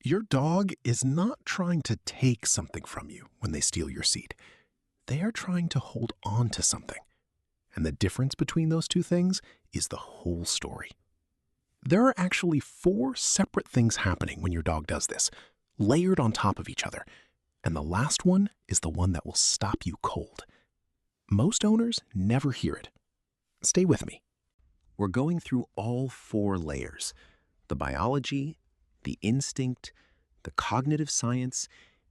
Your dog is not trying to take something from you when they steal your seat. They are trying to hold on to something. And the difference between those two things is the whole story. There are actually 4 separate things happening when your dog does this, layered on top of each other. And the last one is the one that will stop you cold. Most owners never hear it. Stay with me. We're going through all 4 layers: the biology, the instinct, the cognitive science,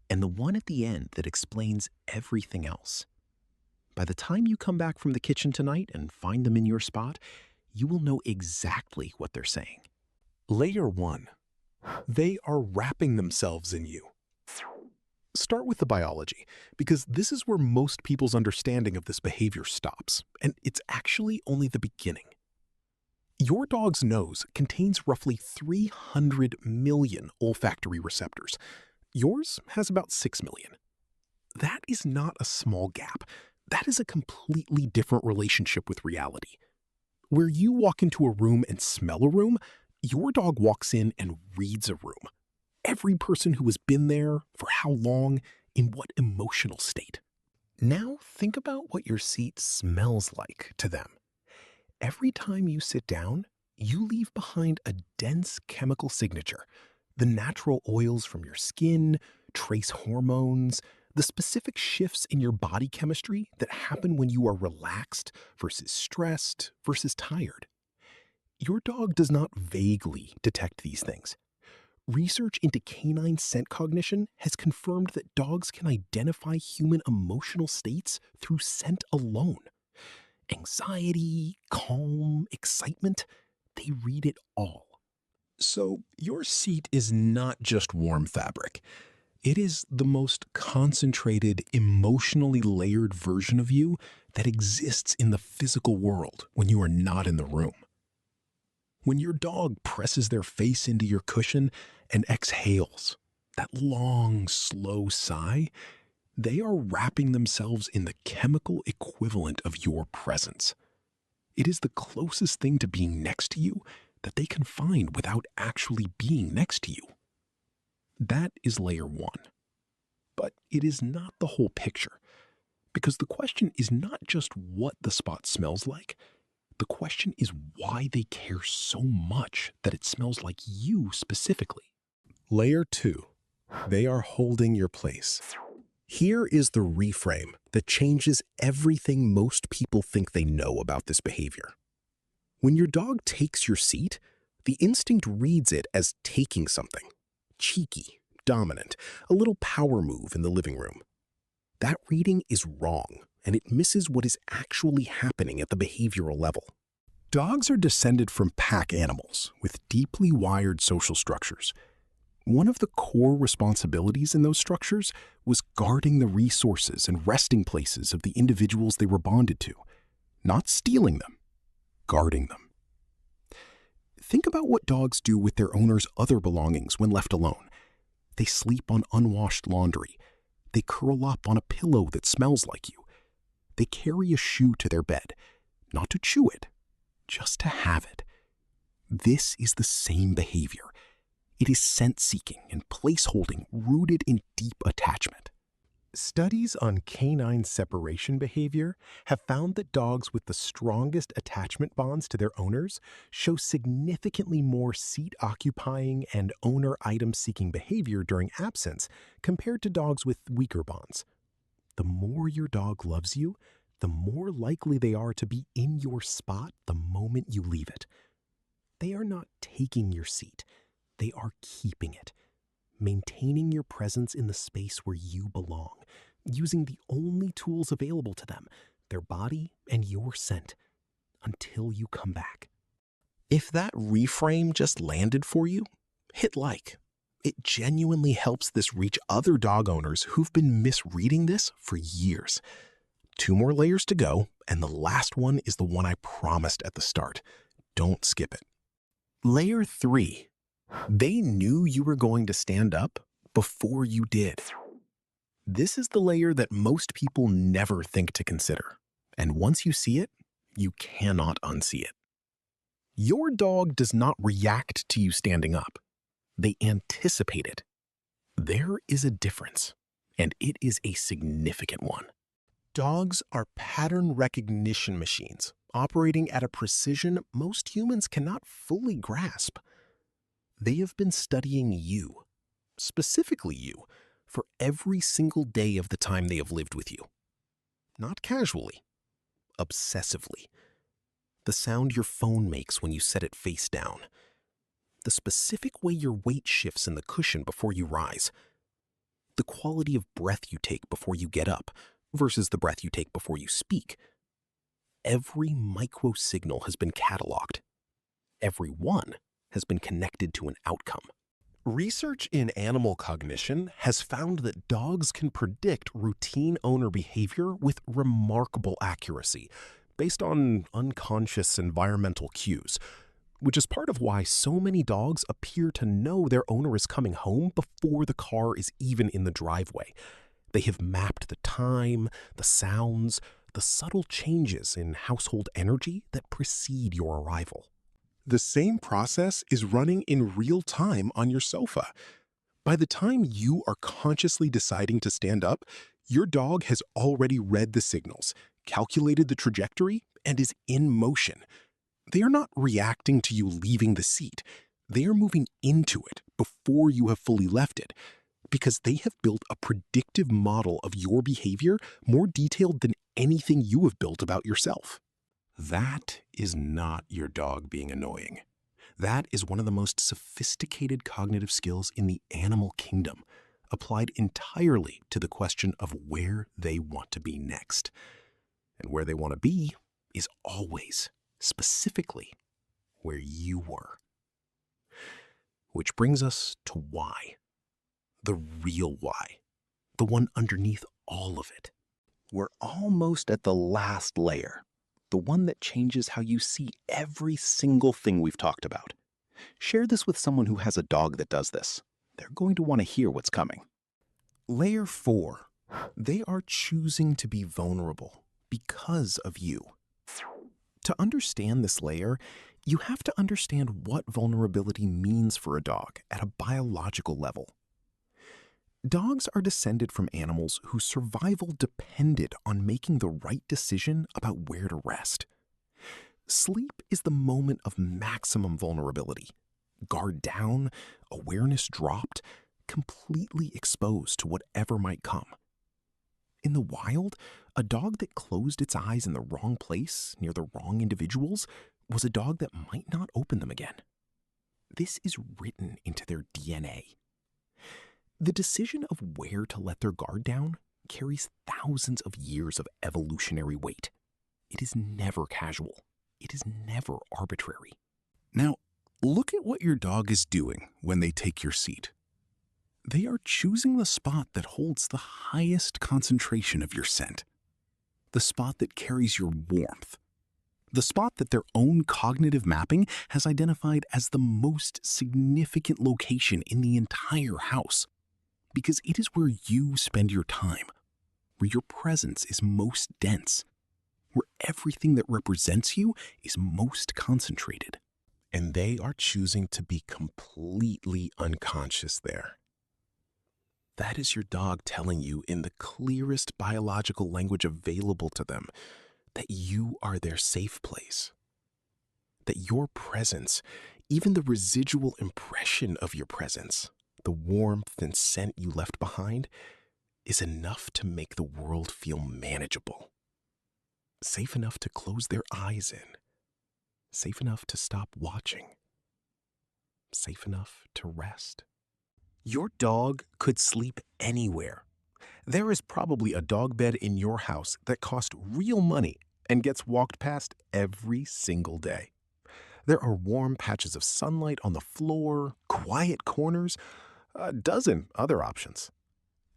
and the one at the end that explains everything else. By the time you come back from the kitchen tonight and find them in your spot, you will know exactly what they're saying. Layer 1. They are wrapping themselves in you. Start with the biology, because this is where most people's understanding of this behavior stops, and it's actually only the beginning. Your dog's nose contains roughly 300 million olfactory receptors. Yours has about 6 million. That is not a small gap. That is a completely different relationship with reality. Where you walk into a room and smell a room, your dog walks in and reads a room. Every person who has been there, for how long, in what emotional state. Now think about what your seat smells like to them. Every time you sit down, you leave behind a dense chemical signature. The natural oils from your skin, trace hormones, the specific shifts in your body chemistry that happen when you are relaxed versus stressed versus tired. Your dog does not vaguely detect these things. Research into canine scent cognition has confirmed that dogs can identify human emotional states through scent alone. Anxiety, calm, excitement, they read it all. So your seat is not just warm fabric. It is the most concentrated, emotionally layered version of you that exists in the physical world when you are not in the room. When your dog presses their face into your cushion and exhales, that long, slow sigh, they are wrapping themselves in the chemical equivalent of your presence. It is the closest thing to being next to you that they can find without actually being next to you. That is layer 1. But it is not the whole picture, because the question is not just what the spot smells like. The question is why they care so much that it smells like you specifically. Layer 2. They are holding your place. Here is the reframe that changes everything most people think they know about this behavior. When your dog takes your seat, the instinct reads it as taking something. Cheeky, dominant, a little power move in the living room. That reading is wrong, and it misses what is actually happening at the behavioral level. Dogs are descended from pack animals with deeply wired social structures. One of the core responsibilities in those structures was guarding the resources and resting places of the individuals they were bonded to, not stealing them, guarding them. Think about what dogs do with their owner's other belongings when left alone. They sleep on unwashed laundry. They curl up on a pillow that smells like you. They carry a shoe to their bed, not to chew it, just to have it. This is the same behavior. It is scent-seeking and place-holding rooted in deep attachment. Studies on canine separation behavior have found that dogs with the strongest attachment bonds to their owners show significantly more seat-occupying and owner-item-seeking behavior during absence compared to dogs with weaker bonds. The more your dog loves you, the more likely they are to be in your spot the moment you leave it. They are not taking your seat. They are keeping it. Maintaining your presence in the space where you belong, using the only tools available to them, their body and your scent, until you come back. If that reframe just landed for you, hit like. It genuinely helps this reach other dog owners who've been misreading this for years. 2 more layers to go, and the last one is the one I promised at the start. Don't skip it. Layer 3. They knew you were going to stand up before you did. This is the layer that most people never think to consider. And once you see it, you cannot unsee it. Your dog does not react to you standing up. They anticipate it. There is a difference, and it is a significant one. Dogs are pattern recognition machines operating at a precision most humans cannot fully grasp. They have been studying you, specifically you, for every single day of the time they have lived with you. Not casually, obsessively. The sound your phone makes when you set it face down. The specific way your weight shifts in the cushion before you rise. The quality of breath you take before you get up versus the breath you take before you speak. Every micro signal has been cataloged. Every one has been connected to an outcome. Research in animal cognition has found that dogs can predict routine owner behavior with remarkable accuracy based on unconscious environmental cues, which is part of why so many dogs appear to know their owner is coming home before the car is even in the driveway. They have mapped the time, the sounds, the subtle changes in household energy that precede your arrival. The same process is running in real time on your sofa. By the time you are consciously deciding to stand up, your dog has already read the signals, calculated the trajectory, and is in motion. They are not reacting to you leaving the seat. They are moving into it before you have fully left it, because they have built a predictive model of your behavior more detailed than anything you have built about yourself. That is not your dog being annoying. That is one of the most sophisticated cognitive skills in the animal kingdom, applied entirely to the question of where they want to be next. And where they want to be is always, specifically, where you were. Which brings us to why. The real why. The one underneath all of it. We're almost at the last layer, the one that changes how you see every single thing we've talked about. Share this with someone who has a dog that does this. They're going to want to hear what's coming. Layer 4. They are choosing to be vulnerable because of you. To understand this layer, you have to understand what vulnerability means for a dog at a biological level. Dogs are descended from animals whose survival depended on making the right decision about where to rest. Sleep is the moment of maximum vulnerability. Guard down, awareness dropped, completely exposed to whatever might come. In the wild, a dog that closed its eyes in the wrong place, near the wrong individuals, was a dog that might not open them again. This is written into their DNA. The decision of where to let their guard down carries thousands of years of evolutionary weight. It is never casual. It is never arbitrary. Now, look at what your dog is doing when they take your seat. They are choosing the spot that holds the highest concentration of your scent, the spot that carries your warmth, the spot that their own cognitive mapping has identified as the most significant location in the entire house, because it is where you spend your time, where your presence is most dense, where everything that represents you is most concentrated. And they are choosing to be completely unconscious there. That is your dog telling you in the clearest biological language available to them that you are their safe place. That your presence, even the residual impression of your presence, the warmth and scent you left behind, is enough to make the world feel manageable. Safe enough to close their eyes in. Safe enough to stop watching. Safe enough to rest. Your dog could sleep anywhere. There is probably a dog bed in your house that costs real money and gets walked past every single day. There are warm patches of sunlight on the floor, quiet corners, a dozen other options.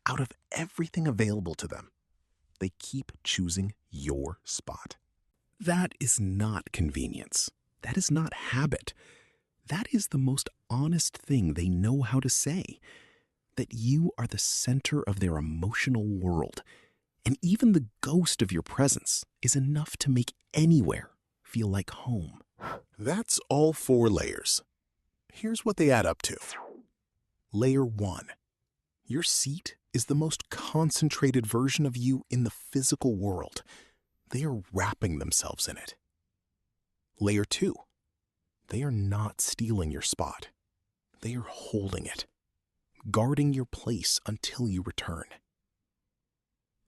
Out of everything available to them, they keep choosing your spot. That is not convenience. That is not habit. That is the most honest thing they know how to say. That you are the center of their emotional world. And even the ghost of your presence is enough to make anywhere feel like home. That's all 4 layers. Here's what they add up to. Layer 1. Your seat is the most concentrated version of you in the physical world. They are wrapping themselves in it. Layer 2. They are not stealing your spot. They are holding it, guarding your place until you return.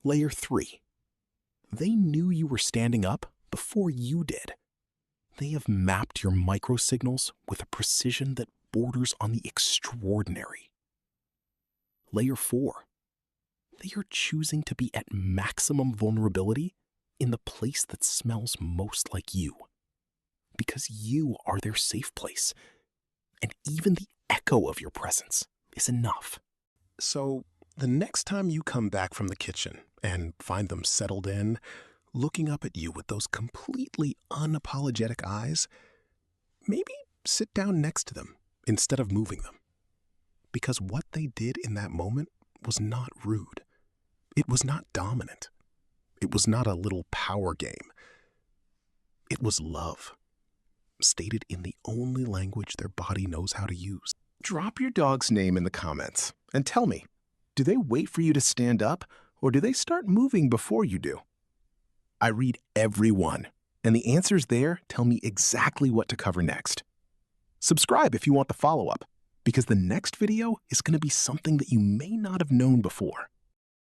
Layer 3. They knew you were standing up before you did. They have mapped your microsignals with a precision that borders on the extraordinary. Layer 4. They are choosing to be at maximum vulnerability in the place that smells most like you, because you are their safe place, and even the echo of your presence is enough. So, the next time you come back from the kitchen and find them settled in, looking up at you with those completely unapologetic eyes, maybe sit down next to them instead of moving them. Because what they did in that moment was not rude. It was not dominant. It was not a little power game. It was love, stated in the only language their body knows how to use. Drop your dog's name in the comments and tell me, do they wait for you to stand up, or do they start moving before you do? I read every one, and the answers there tell me exactly what to cover next. Subscribe if you want the follow-up, because the next video is going to be something that you may not have known before.